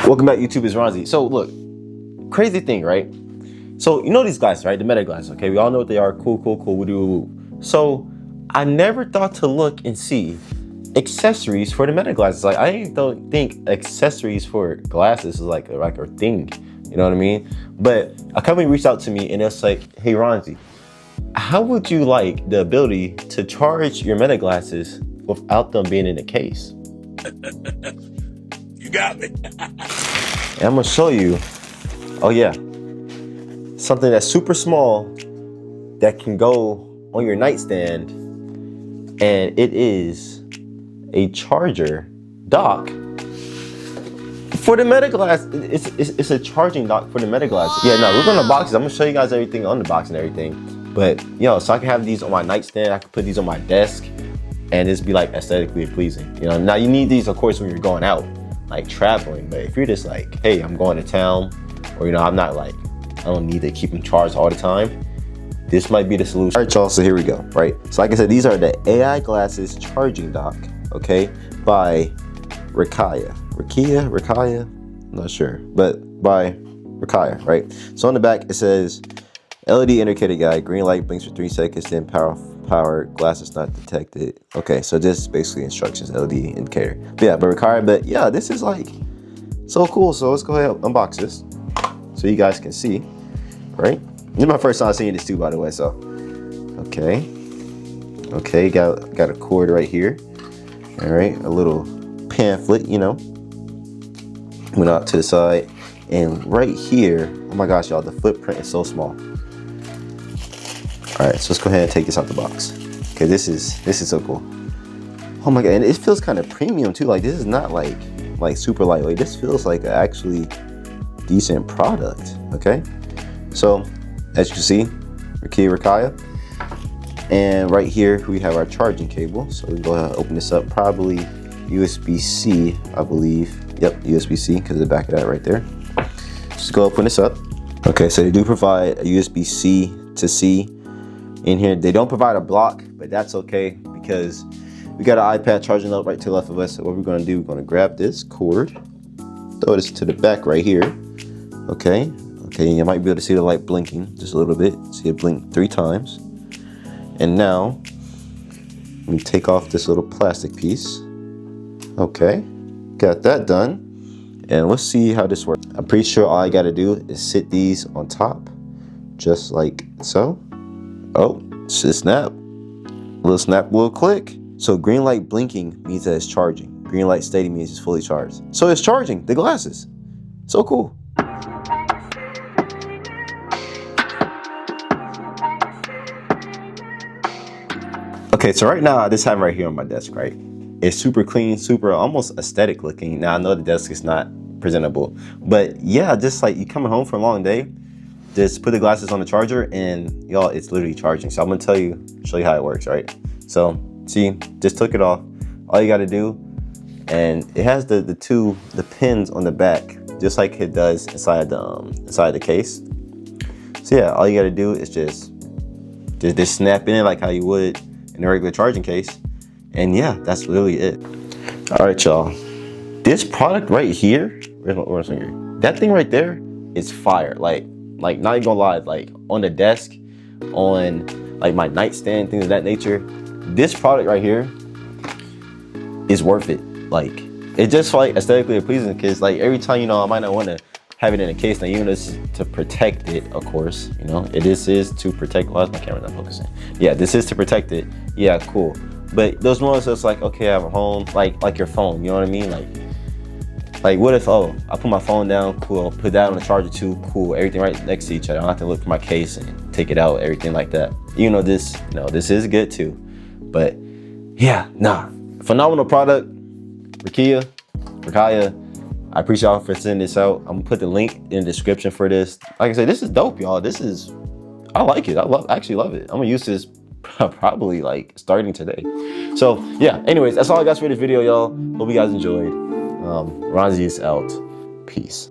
Welcome back, YouTube. It's Ronz. So look, crazy thing, right? So you know these glasses, right? The meta glasses. Okay, we all know what they are. Cool, cool, cool. Woo. So I never thought to look and see accessories for the meta glasses. Like I don't think accessories for glasses is like a thing. You know what I mean? But a company reached out to me and it's like, hey Ronz, how would you like the ability to charge your meta glasses without them being in a case? You got me. And I'm gonna show you, oh yeah, something that's super small that can go on your nightstand, and it is a charger dock for the meta glass. It's a charging dock for the meta glasses. Yeah, no, we're gonna box it. I'm gonna show you guys everything on the box and everything. But so I can have these on my nightstand. I can put these on my desk, and it's be like aesthetically pleasing. You know, now you need these, of course, when you're going out, like traveling. But if you're just like, hey, I'm going to town, or I'm not like, I don't need to keep them charged all the time, this might be the solution. All right, y'all, so here we go, right? So like I said, these are the AI glasses charging dock, okay, by Reikiya, I'm not sure, but by Reikiya, right? So on the back, it says, LED indicator guide, green light blinks for 3 seconds, then power, glasses not detected. Okay, so this is basically instructions, LED indicator. But yeah, but Reikiya, but yeah, this is like so cool. So let's go ahead and unbox this so you guys can see, right? This is my first time seeing this too, by the way, so. Okay, got a cord right here. All right, a little pamphlet, went out to the side. And right here, oh my gosh, y'all, the footprint is so small. All right, so let's go ahead and take this out the box. Okay, this is so cool. Oh my god, and it feels kind of premium too. Like this is not like super lightweight. This feels like an actually decent product. Okay, so as you can see, Reikiya, and right here we have our charging cable. So we go ahead and open this up. Probably USB-C, I believe. Yep, USB-C because of the back of that right there. Just go open this up. Okay, so they do provide a USB-C to C in here. They don't provide a block, but that's okay because we got an iPad charging up right to the left of us. So what we're gonna do, we're gonna grab this cord, throw this to the back right here. Okay, and you might be able to see the light blinking just a little bit. See it blink 3 times. And now, we take off this little plastic piece. Okay, got that done. And let's see how this works. I'm pretty sure all I gotta do is sit these on top, just like so. Oh, just snap. Little snap, little click. So green light blinking means that it's charging. Green light steady means it's fully charged. So it's charging the glasses. So cool. Okay, so right now I just have it right here on my desk, right? It's super clean, super almost aesthetic looking. Now I know the desk is not presentable, but yeah, just like you coming home from a long day, just put the glasses on the charger and y'all, it's literally charging. So I'm gonna show you how it works, right? So see, just took it off. All you gotta do, and it has the pins on the back, just like it does inside the case. So yeah, all you gotta do is just snap in like how you would in a regular charging case. And yeah, that's really it. All right, y'all. This product right here, where's my finger? That thing right there is fire. Like not even gonna lie, like on the desk, on like my nightstand, things of that nature. This product right here is worth it. Like it's just like aesthetically pleasing because like every time, I might not want to have it in a case. Now, this is to protect it, of course. This is to protect. Why is my camera not focusing? Yeah, this is to protect it. Yeah, cool. But those ones that's like, okay, I have a home, like your phone, you know what I mean? Like what if, I put my phone down, cool, I'll put that on the charger too, cool, everything right next to each other. I don't have to look for my case and take it out, everything like that. This is good too. But yeah, phenomenal product, Reikiya. I appreciate y'all for sending this out. I'm gonna put the link in the description for this. Like I said, this is dope, y'all. I like it. I actually love it. I'm gonna use this probably like starting today. So yeah, anyways, that's all I got for this video, y'all. Hope you guys enjoyed. Ronz is out. Peace.